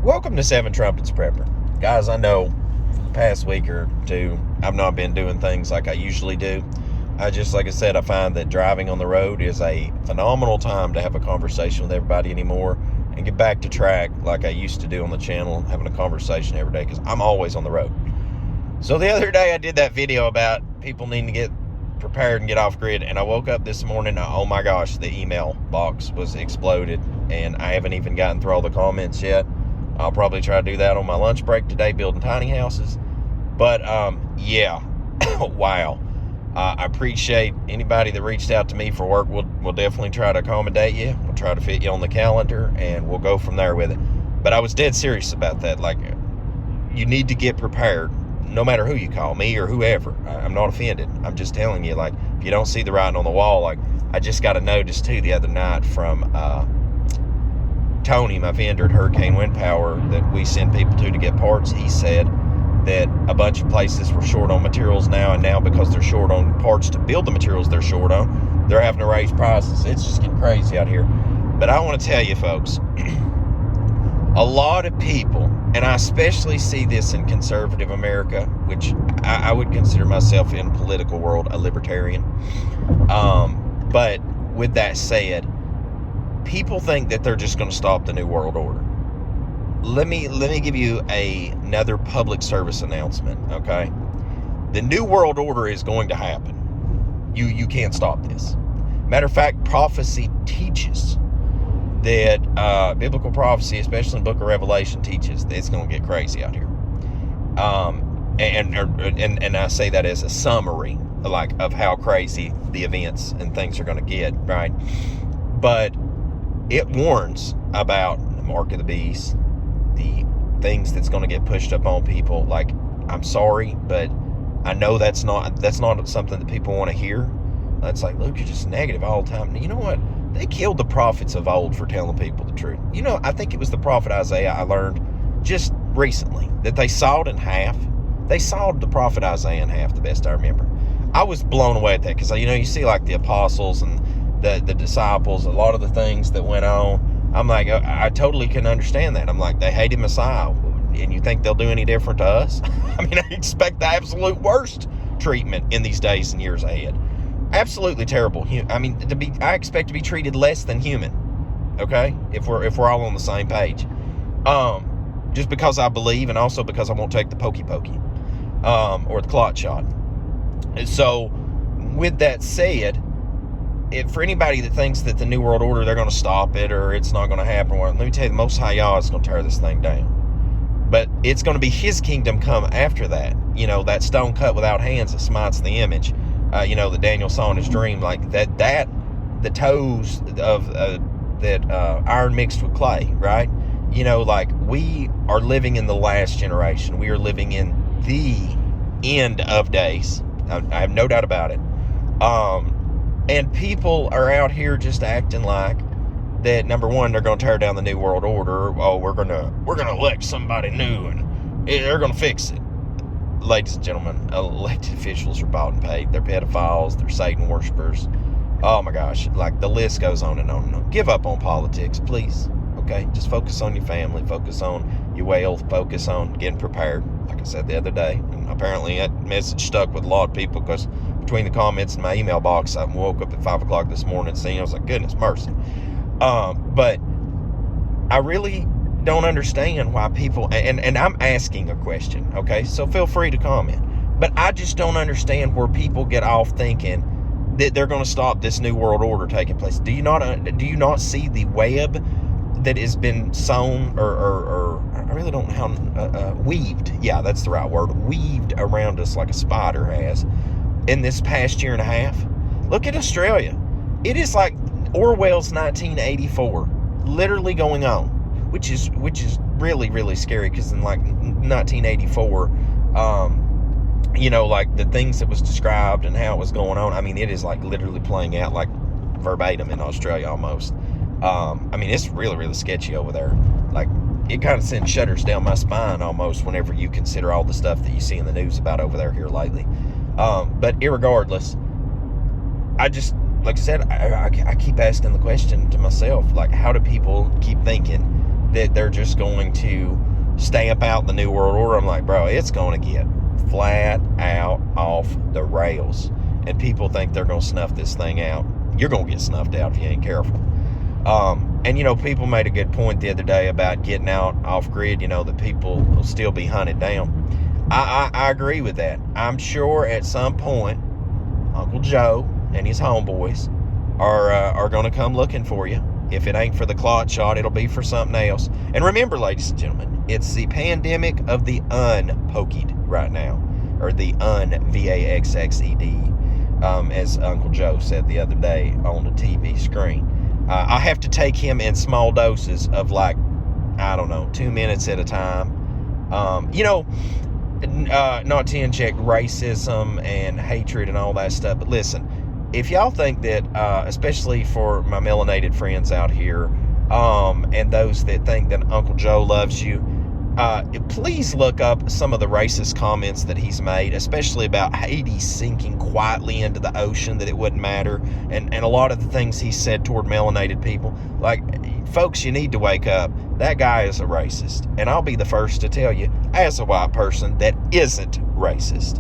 Welcome to Seven Trumpets Prepper. Guys, I know for the past week or two, I've not been doing things like I usually do. Like I said, I find that driving on the road is a phenomenal time to have a conversation with everybody anymore and get back to track like I used to do on the channel, having a conversation every day, because I'm always on the road. So the other day I did that video about people needing to get prepared and get off grid, and I woke up this morning, oh my gosh, the email box was exploded, and I haven't even gotten through all the comments yet. I'll probably try to do that on my lunch break today, building tiny houses. But, yeah, wow. I appreciate anybody that reached out to me for work. We'll definitely try to accommodate you. We'll try to fit you on the calendar, and we'll go from there with it. But I was dead serious about that. Like, you need to get prepared, no matter who you call, me or whoever. I'm not offended. I'm just telling you, like, if you don't see the writing on the wall, like, I just got a notice, too, the other night from Tony, my vendor at Hurricane Wind Power, that we send people to get parts. He said that a bunch of places were short on materials now, and now because they're short on parts to build the materials they're short on, they're having to raise prices. It's just getting crazy out here. But I want to tell you, folks, a lot of people, and I especially see this in conservative America, which I would consider myself in the political world a libertarian. But with that said, people think that they're just going to stop the New World Order. Let me give you another public service announcement, okay? The New World Order is going to happen. You can't stop this. Matter of fact, prophecy teaches that, biblical prophecy, especially in the book of Revelation, teaches that it's going to get crazy out here. And I say that as a summary, like, of how crazy the events and things are going to get, right? But it warns about the mark of the beast, the things that's going to get pushed up on people. Like, I'm sorry, but I know that's not something that people want to hear. That's like, Luke, you're just negative all the time. You know what? They killed the prophets of old for telling people the truth. You know, I think it was the prophet Isaiah, I learned just recently, that they sawed in half. They sawed the prophet Isaiah in half, the best I remember. I was blown away at that, because, you know, you see like the apostles and the disciples, a lot of the things that went on. I'm like, I totally can understand that. I'm like, they hated Messiah, and you think they'll do any different to us? I mean, I expect the absolute worst treatment in these days and years ahead. Absolutely terrible. I mean, I expect to be treated less than human. Okay, if we're all on the same page. Just because I believe, and also because I won't take the pokey, or the clot shot. And so, with that said, for anybody that thinks that the New World Order, they're going to stop it, or it's not going to happen, well, let me tell you, the Most High YAH is going to tear this thing down. But it's going to be His kingdom come after that. You know, that stone cut without hands that smites the image. You know, that Daniel saw in his dream, like the toes of that iron mixed with clay, right? You know, like, we are living in the last generation. We are living in the end of days. I have no doubt about it. And people are out here just acting like that. Number one, they're going to tear down the New World Order. Oh, we're gonna elect somebody new, and they're going to fix it. Ladies and gentlemen, elected officials are bought and paid. They're pedophiles. They're Satan worshipers. Oh my gosh, like, the list goes on and on and on. Give up on politics, please. Okay, just focus on your family. Focus on your wealth. Focus on getting prepared. Like I said the other day, and apparently that message stuck with a lot of people, because between the comments in my email box, I woke up at 5 o'clock this morning seeing, I was like, goodness mercy. But I really don't understand why people, and I'm asking a question, okay? So feel free to comment. But I just don't understand where people get off thinking that they're going to stop this New World Order taking place. Do you not see the web that has been sewn, or I really don't know how, weaved, yeah, that's the right word, weaved around us like a spider has in this past year and a half? Look at Australia. It is like Orwell's 1984 literally going on, which is really, really scary, because in like 1984, you know, like, the things that was described and how it was going on, I mean, it is like literally playing out like verbatim in Australia almost. I mean, it's really, really sketchy over there. Like, it kind of sends shudders down my spine almost whenever you consider all the stuff that you see in the news about over there here lately. But irregardless, I just, like I said, I keep asking the question to myself, like, how do people keep thinking that they're just going to stamp out the New World Order. I'm like, bro, it's going to get flat out off the rails. And people think they're going to snuff this thing out. You're going to get snuffed out if you ain't careful. And, people made a good point the other day about getting out off grid, that people will still be hunted down. I agree with that. I'm sure at some point, Uncle Joe and his homeboys are going to come looking for you. If it ain't for the clot shot, it'll be for something else. And remember, ladies and gentlemen, it's the pandemic of the unpoked right now, or the unvaxxed, as Uncle Joe said the other day on the TV screen. I have to take him in small doses of 2 minutes at a time. Not to inject racism and hatred and all that stuff, but listen, if y'all think that, especially for my melanated friends out here, and those that think that Uncle Joe loves you, please look up some of the racist comments that he's made, especially about Haiti sinking quietly into the ocean, that it wouldn't matter, and a lot of the things he said toward melanated people. Like, folks, you need to wake up. That guy is a racist, and I'll be the first to tell you, as a white person, that isn't racist.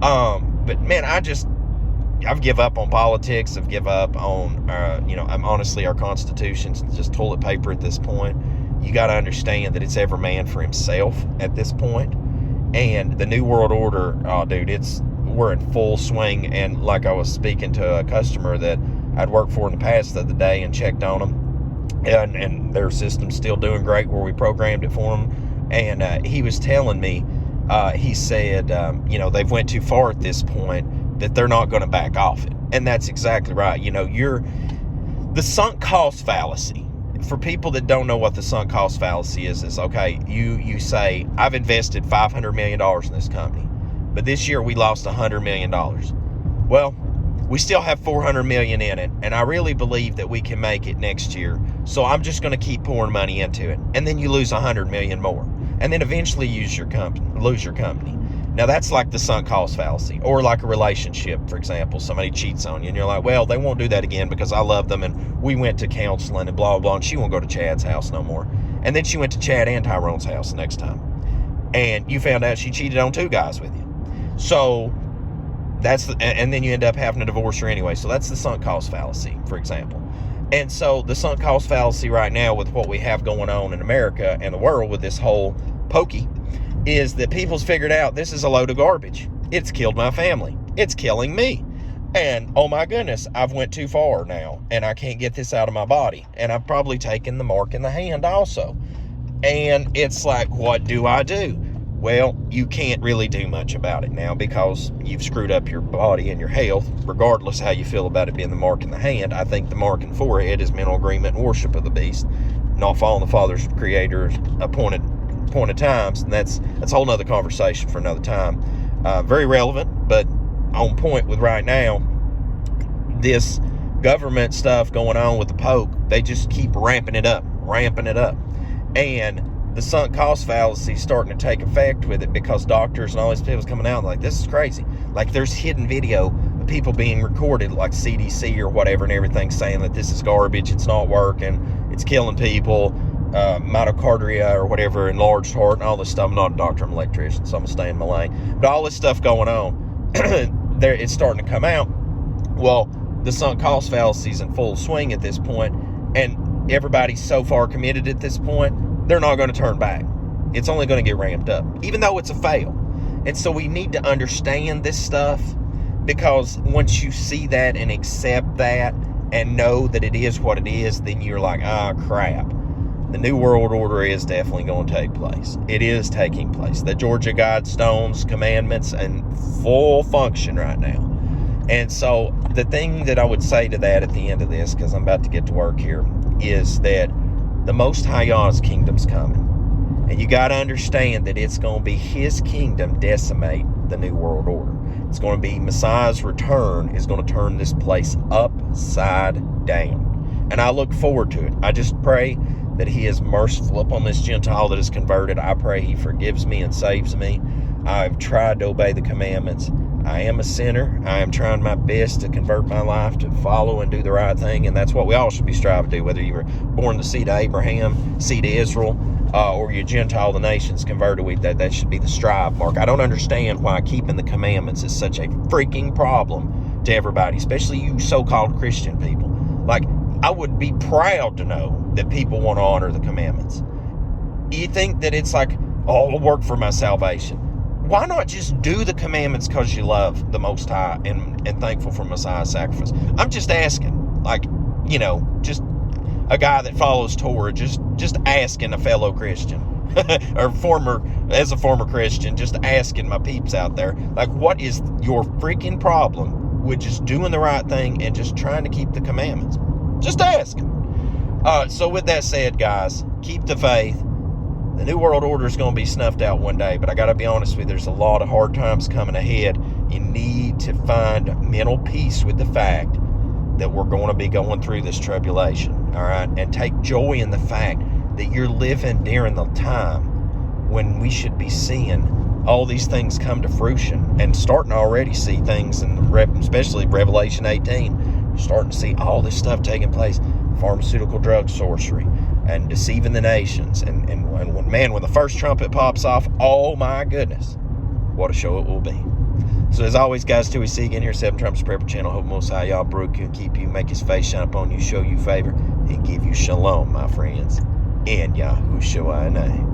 But man, I've give up on politics. I've give up on, I'm honestly, our Constitution's just toilet paper at this point. You got to understand that it's every man for himself at this point. And the New World Order, oh, dude, we're in full swing. And like I was speaking to a customer that I'd worked for in the past the other day and checked on them. And their system's still doing great where we programmed it for them. And he was telling me, he said, they've went too far at this point, that they're not going to back off it. And that's exactly right. The sunk cost fallacy. For people that don't know what the sunk cost fallacy is okay, you say, I've invested $500 million in this company, but this year we lost $100 million. Well, we still have $400 million in it, and I really believe that we can make it next year, so I'm just going to keep pouring money into it. And then you lose $100 million more, and then eventually lose your company. Now, that's like the sunk cost fallacy. Or like a relationship, for example. Somebody cheats on you, and you're like, well, they won't do that again because I love them, and we went to counseling and blah, blah, and she won't go to Chad's house no more. And then she went to Chad and Tyrone's house the next time. And you found out she cheated on 2 guys with you. So, and then you end up having to divorce her anyway. So that's the sunk cost fallacy, for example. And so the sunk cost fallacy right now with what we have going on in America and the world with this whole pokey is that people's figured out this is a load of garbage. It's killed my family. It's killing me. And, oh my goodness, I've went too far now, and I can't get this out of my body. And I've probably taken the mark in the hand also. And it's like, what do I do? Well, you can't really do much about it now because you've screwed up your body and your health, regardless how you feel about it being the mark in the hand. I think the mark in the forehead is mental agreement and worship of the beast, not following the Father's Creator's appointed times, and that's a whole nother conversation for another time. Very relevant, but on point with right now. This government stuff going on with the Pope, they just keep ramping it up, and the sunk cost fallacy is starting to take effect with it because doctors and all these people coming out like, this is crazy. Like, there's hidden video of people being recorded, like CDC or whatever, and everything saying that this is garbage, it's not working, it's killing people, myocardia or whatever, enlarged heart, and all this stuff. I'm not a doctor, I'm an electrician, so I'm gonna stay in my lane. But all this stuff going on, it's starting to come out. Well, the sunk cost fallacy is in full swing at this point, and everybody's so far committed at this point, they're not going to turn back. It's only going to get ramped up, even though it's a fail. And so we need to understand this stuff, because once you see that and accept that and know that it is what it is, then you're like, crap. The New World Order is definitely going to take place. It is taking place. The Georgia Guidestones, commandments, in full function right now. And so the thing that I would say to that at the end of this, because I'm about to get to work here, is that the Most High YAH's kingdom's coming. And you got to understand that it's going to be his kingdom decimate the New World Order. It's going to be Messiah's return is going to turn this place upside down. And I look forward to it. I just pray that he is merciful upon this Gentile that is converted. I pray he forgives me and saves me. I've tried to obey the commandments. I am a sinner. I am trying my best to convert my life to follow and do the right thing, and that's what we all should be striving to do, whether you were born the seed of Abraham, seed of Israel, or you're Gentile, the nations converted. That should be the strive mark. I don't understand why keeping the commandments is such a freaking problem to everybody, especially you so-called Christian people. Like, I would be proud to know that people want to honor the commandments. You think that it's like, oh, I'll work for my salvation. Why not just do the commandments because you love the Most High and thankful for Messiah's sacrifice? I'm just asking, like, just a guy that follows Torah, just asking a fellow Christian, or as a former Christian, just asking my peeps out there, like, what is your freaking problem with just doing the right thing and just trying to keep the commandments? Just asking. So with that said, guys, keep the faith. The New World Order is going to be snuffed out one day, but I got to be honest with you, there's a lot of hard times coming ahead. You need to find mental peace with the fact that we're going to be going through this tribulation, all right? And take joy in the fact that you're living during the time when we should be seeing all these things come to fruition and starting to already see things, especially Revelation 18, starting to see all this stuff taking place, pharmaceutical drug sorcery, and deceiving the nations. And when the first trumpet pops off, oh my goodness, what a show it will be. So as always, guys, till we see you again here, 7 Trumpets Prayer Channel. Hope Most High Yah broke you and keep you, make his face shine upon you, show you favor, and give you shalom, my friends, in Yahushua's name.